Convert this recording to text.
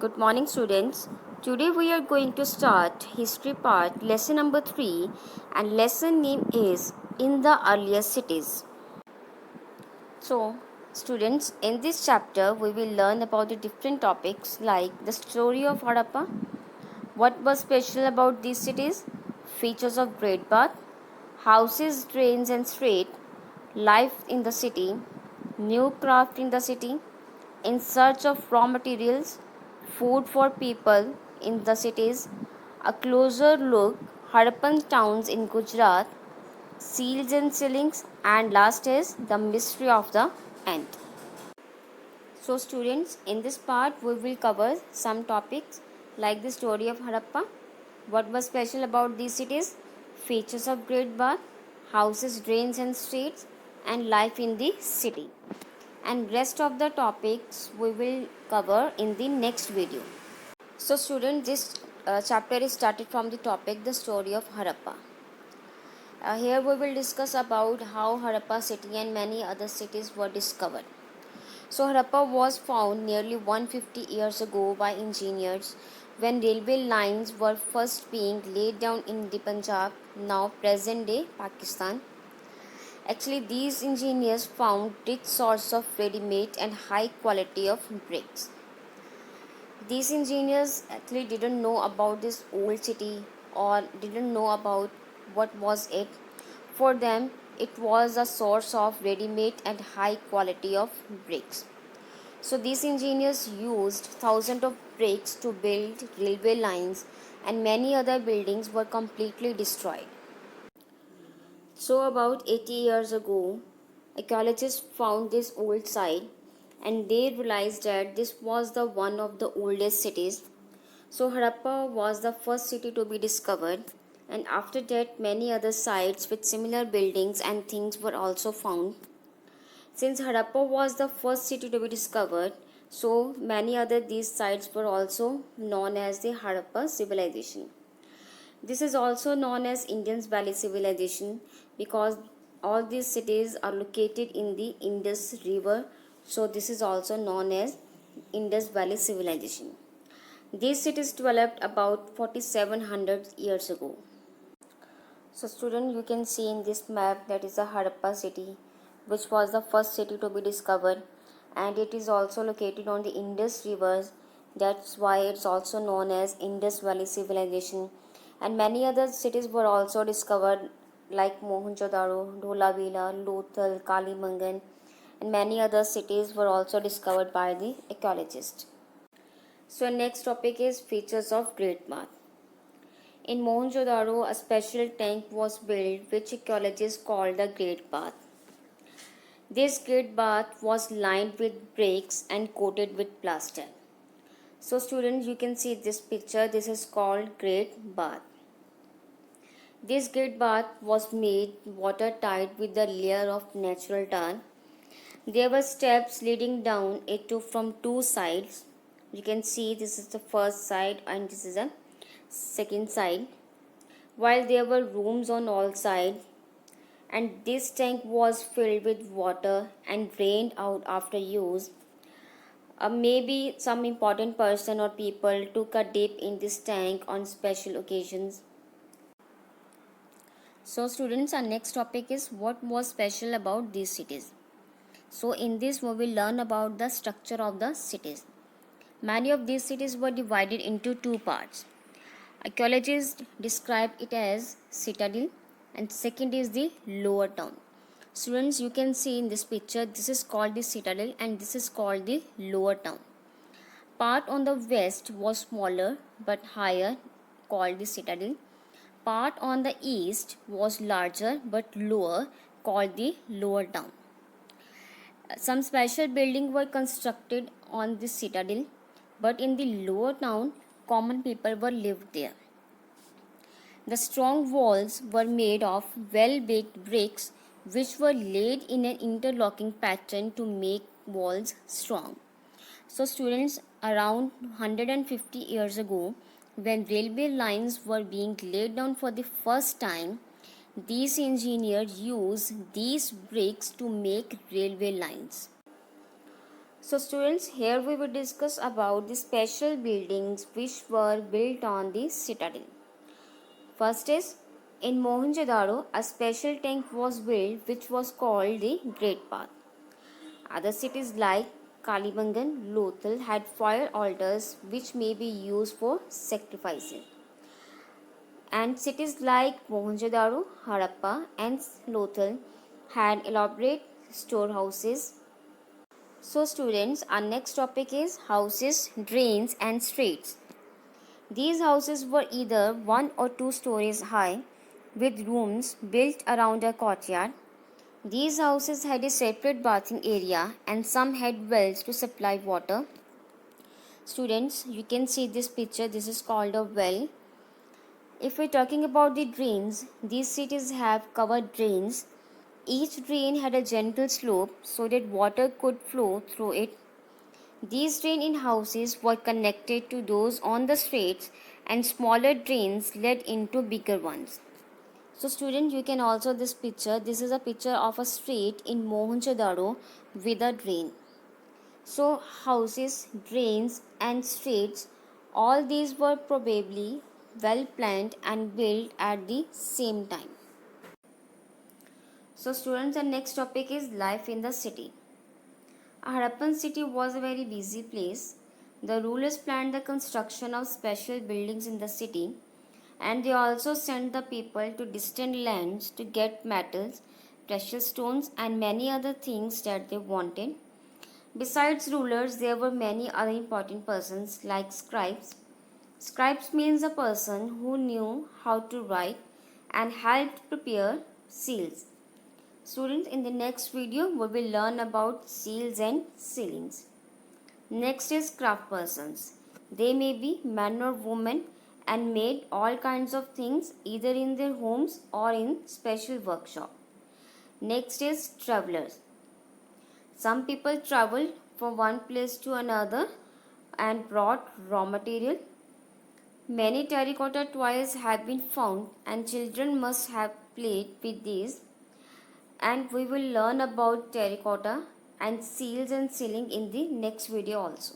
Good morning, students. Today we are going to start history part lesson number 3, and lesson name is In the Earlier Cities. So, students, in this chapter we will learn about the different topics like the story of Harappa, what was special about these cities, features of Great Bath, houses, drains and street, life in the city, new craft in the city, in search of raw materials, food for people in the cities, a closer look, Harappan towns in Gujarat, seals and ceilings, and last is the mystery of the ant. So students, in this part we will cover some topics like the story of Harappa, what was special about these cities, features of Great Bath, houses, drains and streets, and life in the city. And rest of the topics we will cover in the next video. So students, this chapter is started from the topic the story of Harappa. Here we will discuss about how Harappa city and many other cities were discovered. So Harappa was found nearly 150 years ago by engineers when railway lines were first being laid down in the Punjab, now present day Pakistan. Actually, these engineers found rich source of ready-made and high quality of bricks. These engineers actually didn't know about this old city or didn't know about what was it. For them, it was a source of ready-made and high quality of bricks. So these engineers used thousands of bricks to build railway lines, and many other buildings were completely destroyed. So about 80 years ago, archaeologists found this old site and they realized that this was the one of the oldest cities. So Harappa was the first city to be discovered, and after that many other sites with similar buildings and things were also found. Since Harappa was the first city to be discovered, so many other these sites were also known as the Harappa civilization. This is also known as Indus Valley Civilization because all these cities are located in the Indus River, so this is also known as Indus Valley Civilization. These cities developed about 4700 years ago. So student, you can see in this map that is the Harappa city, which was the first city to be discovered, and it is also located on the Indus rivers. That's why it's also known as Indus Valley Civilization. And many other cities were also discovered like Mohenjo-daro, Dholavira, Lothal, Kalimangan, and many other cities were also discovered by the archaeologists. So next topic is features of Great Bath. In Mohenjo-daro, a special tank was built which archaeologists called the Great Bath. This Great Bath was lined with bricks and coated with plaster. So students, you can see this picture. This is called Great Bath. This Great Bath was made watertight with a layer of natural tar. There were steps leading down it from two sides. You can see this is the first side and this is the second side. While there were rooms on all sides, and this tank was filled with water and drained out after use. Maybe some important person or people took a dip in this tank on special occasions. So students, our next topic is what was special about these cities. So in this we will learn about the structure of the cities. Many of these cities were divided into two parts. Archaeologists describe it as citadel and second is the lower town. Students, you can see in this picture, this is called the citadel and this is called the lower town. Part on the west was smaller but higher, called the citadel. Part on the east was larger but lower, called the lower town. Some special buildings were constructed on the citadel, but in the lower town, common people were lived there. The strong walls were made of well-baked bricks which were laid in an interlocking pattern to make walls strong. So students, around 150 years ago, when railway lines were being laid down for the first time, these engineers used these bricks to make railway lines. So students, here we will discuss about the special buildings which were built on the citadel. First is, in Mohenjo-daro, a special tank was built which was called the Great Bath. Other cities like Kalibangan, Lothal had fire altars which may be used for sacrificing. And cities like Mohenjo-daro, Harappa and Lothal had elaborate storehouses. So students, our next topic is houses, drains and streets. These houses were either 1 or 2 stories high with rooms built around a courtyard. These houses had a separate bathing area and some had wells to supply water. Students, you can see this picture. This is called a well. If we're talking about the drains, these cities have covered drains. Each drain had a gentle slope so that water could flow through it. These drains in houses were connected to those on the streets and smaller drains led into bigger ones. So student, you can also this picture. This is a picture of a street in Mohenjo-daro with a drain. So houses, drains and streets, all these were probably well planned and built at the same time. So students, the next topic is life in the city. Harappan city was a very busy place. The rulers planned the construction of special buildings in the city, and they also sent the people to distant lands to get metals, precious stones and many other things that they wanted. Besides rulers, there were many other important persons like scribes. Scribes means a person who knew how to write and helped prepare seals. Students, in the next video, we will learn about seals and sealings. Next is craft persons. They may be men or women and made all kinds of things either in their homes or in special workshop. Next is travelers. Some people traveled from one place to another and brought raw material. Many terracotta toys have been found and children must have played with these. And we will learn about terracotta and seals and sealing in the next video also.